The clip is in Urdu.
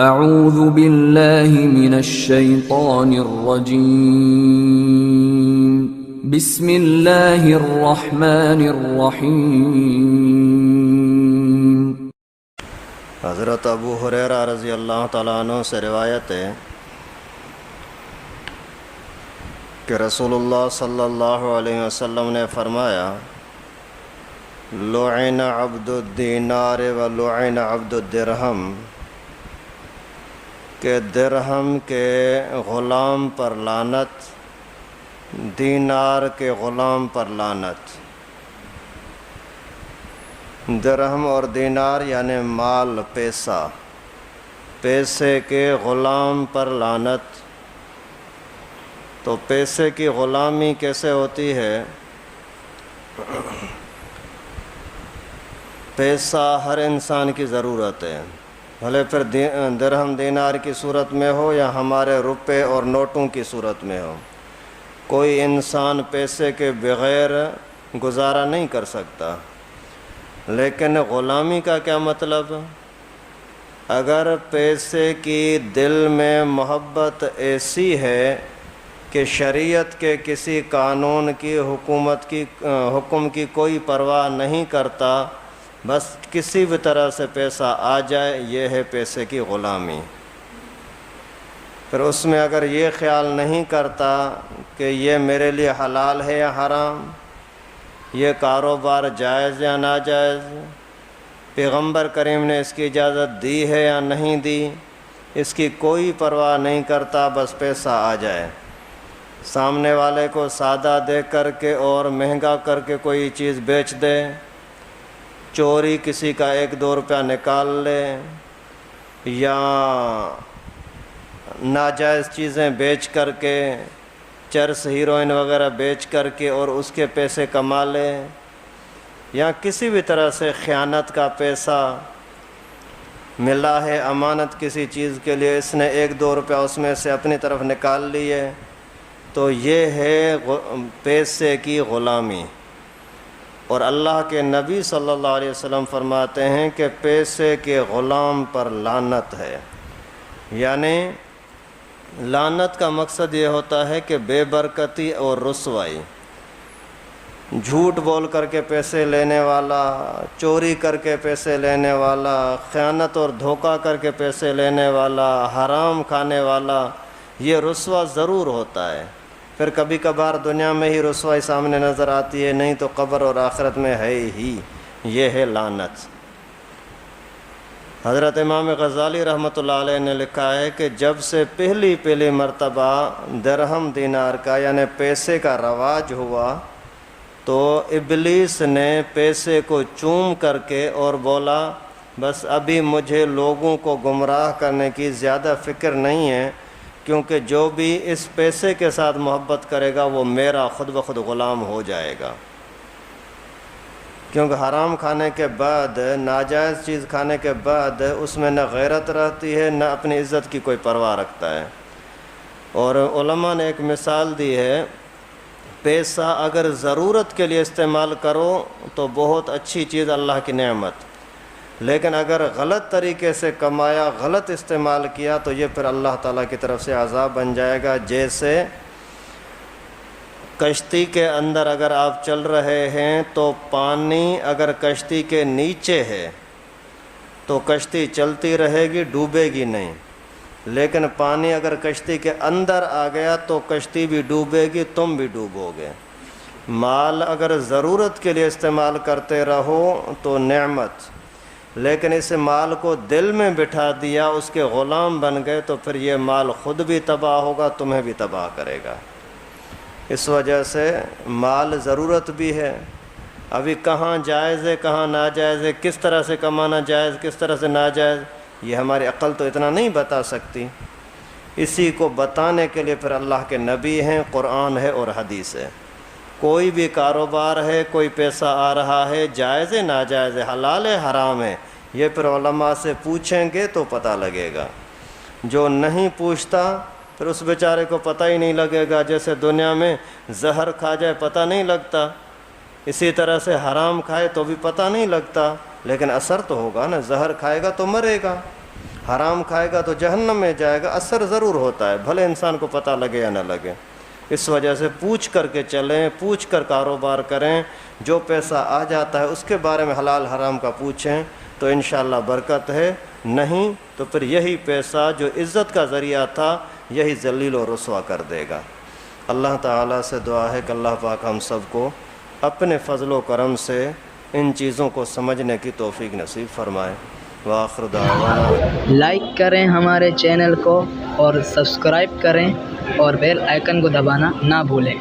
اعوذ باللہ من الشیطان الرجیم بسم اللہ الرحمن الرحیم۔ حضرت ابو ہریرہ رضی اللہ تعالیٰ عنہ سے روایت ہے کہ رسول اللہ صلی اللہ علیہ وسلم نے فرمایا، لعن عبد الدینار و لعن عبد الدرہم، کہ درہم کے غلام پر لعنت، دینار کے غلام پر لعنت۔ درہم اور دینار یعنی مال، پیسہ، پیسے کے غلام پر لعنت۔ تو پیسے کی غلامی کیسے ہوتی ہے؟ پیسہ ہر انسان کی ضرورت ہے، بھلے پھر درہم دینار کی صورت میں ہو یا ہمارے روپے اور نوٹوں کی صورت میں ہو۔ کوئی انسان پیسے کے بغیر گزارا نہیں کر سکتا۔ لیکن غلامی کا کیا مطلب؟ اگر پیسے کی دل میں محبت ایسی ہے کہ شریعت کے کسی قانون کی، حکومت کی، حکم کی کوئی پرواہ نہیں کرتا، بس کسی بھی طرح سے پیسہ آ جائے، یہ ہے پیسے کی غلامی۔ پھر اس میں اگر یہ خیال نہیں کرتا کہ یہ میرے لیے حلال ہے یا حرام، یہ کاروبار جائز یا ناجائز، پیغمبر کریم نے اس کی اجازت دی ہے یا نہیں دی، اس کی کوئی پرواہ نہیں کرتا، بس پیسہ آ جائے۔ سامنے والے کو سادہ دے کر کے اور مہنگا کر کے کوئی چیز بیچ دے، چوری کسی کا 1-2 روپیہ نکال لے، یا ناجائز چیزیں بیچ کر کے، چرس، ہیروئن وغیرہ بیچ کر کے اور اس کے پیسے کما لے، یا کسی بھی طرح سے خیانت کا پیسہ ملا ہے، امانت کسی چیز کے لیے، اس نے 1-2 روپیہ اس میں سے اپنی طرف نکال لیے، تو یہ ہے پیسے کی غلامی۔ اور اللہ کے نبی صلی اللہ علیہ وسلم فرماتے ہیں کہ پیسے کے غلام پر لعنت ہے۔ یعنی لعنت کا مقصد یہ ہوتا ہے کہ بے برکتی اور رسوائی۔ جھوٹ بول کر کے پیسے لینے والا، چوری کر کے پیسے لینے والا، خیانت اور دھوکہ کر کے پیسے لینے والا، حرام کھانے والا، یہ رسوا ضرور ہوتا ہے۔ پھر کبھی کبھار دنیا میں ہی رسوائی سامنے نظر آتی ہے، نہیں تو قبر اور آخرت میں ہے ہی، یہ ہے لعنت۔ حضرت امام غزالی رحمۃ اللہ علیہ نے لکھا ہے کہ جب سے پہلی مرتبہ درہم دینار کا یعنی پیسے کا رواج ہوا، تو ابلیس نے پیسے کو چوم کر کے اور بولا، بس ابھی مجھے لوگوں کو گمراہ کرنے کی زیادہ فکر نہیں ہے، کیونکہ جو بھی اس پیسے کے ساتھ محبت کرے گا وہ میرا خود بخود غلام ہو جائے گا۔ کیونکہ حرام کھانے کے بعد، ناجائز چیز کھانے کے بعد اس میں نہ غیرت رہتی ہے، نہ اپنی عزت کی کوئی پرواہ رکھتا ہے۔ اور علماء نے ایک مثال دی ہے، پیسہ اگر ضرورت کے لیے استعمال کرو تو بہت اچھی چیز، اللہ کی نعمت، لیکن اگر غلط طریقے سے کمایا، غلط استعمال کیا تو یہ پھر اللہ تعالیٰ کی طرف سے عذاب بن جائے گا۔ جیسے کشتی کے اندر اگر آپ چل رہے ہیں تو پانی اگر کشتی کے نیچے ہے تو کشتی چلتی رہے گی، ڈوبے گی نہیں، لیکن پانی اگر کشتی کے اندر آ گیا تو کشتی بھی ڈوبے گی، تم بھی ڈوبو گے۔ مال اگر ضرورت کے لیے استعمال کرتے رہو تو نعمت، لیکن اس مال کو دل میں بٹھا دیا، اس کے غلام بن گئے تو پھر یہ مال خود بھی تباہ ہوگا، تمہیں بھی تباہ کرے گا۔ اس وجہ سے مال ضرورت بھی ہے۔ ابھی کہاں جائز ہے، کہاں ناجائز ہے، کس طرح سے کمانا جائز، کس طرح سے ناجائز، یہ ہماری عقل تو اتنا نہیں بتا سکتی۔ اسی کو بتانے کے لیے پھر اللہ کے نبی ہیں، قرآن ہے اور حدیث ہے۔ کوئی بھی کاروبار ہے، کوئی پیسہ آ رہا ہے، جائز ہے ناجائز ہے، حلال ہے حرام ہے، یہ پھر علماء سے پوچھیں گے تو پتہ لگے گا۔ جو نہیں پوچھتا پھر اس بیچارے کو پتہ ہی نہیں لگے گا۔ جیسے دنیا میں زہر کھا جائے پتہ نہیں لگتا، اسی طرح سے حرام کھائے تو بھی پتہ نہیں لگتا، لیکن اثر تو ہوگا نا، زہر کھائے گا تو مرے گا، حرام کھائے گا تو جہنم میں جائے گا، اثر ضرور ہوتا ہے، بھلے انسان کو پتہ لگے یا نہ لگے۔ اس وجہ سے پوچھ کر کے چلیں، پوچھ کر کاروبار کریں، جو پیسہ آ جاتا ہے اس کے بارے میں حلال حرام کا پوچھیں تو انشاءاللہ برکت ہے، نہیں تو پھر یہی پیسہ جو عزت کا ذریعہ تھا یہی ذلیل و رسوا کر دے گا۔ اللہ تعالیٰ سے دعا ہے کہ اللہ پاک ہم سب کو اپنے فضل و کرم سے ان چیزوں کو سمجھنے کی توفیق نصیب فرمائے۔ وآخر دعوانا لائک کریں ہمارے چینل کو اور سبسکرائب کریں اور بیل آئیکن کو دبانا نہ بھولیں۔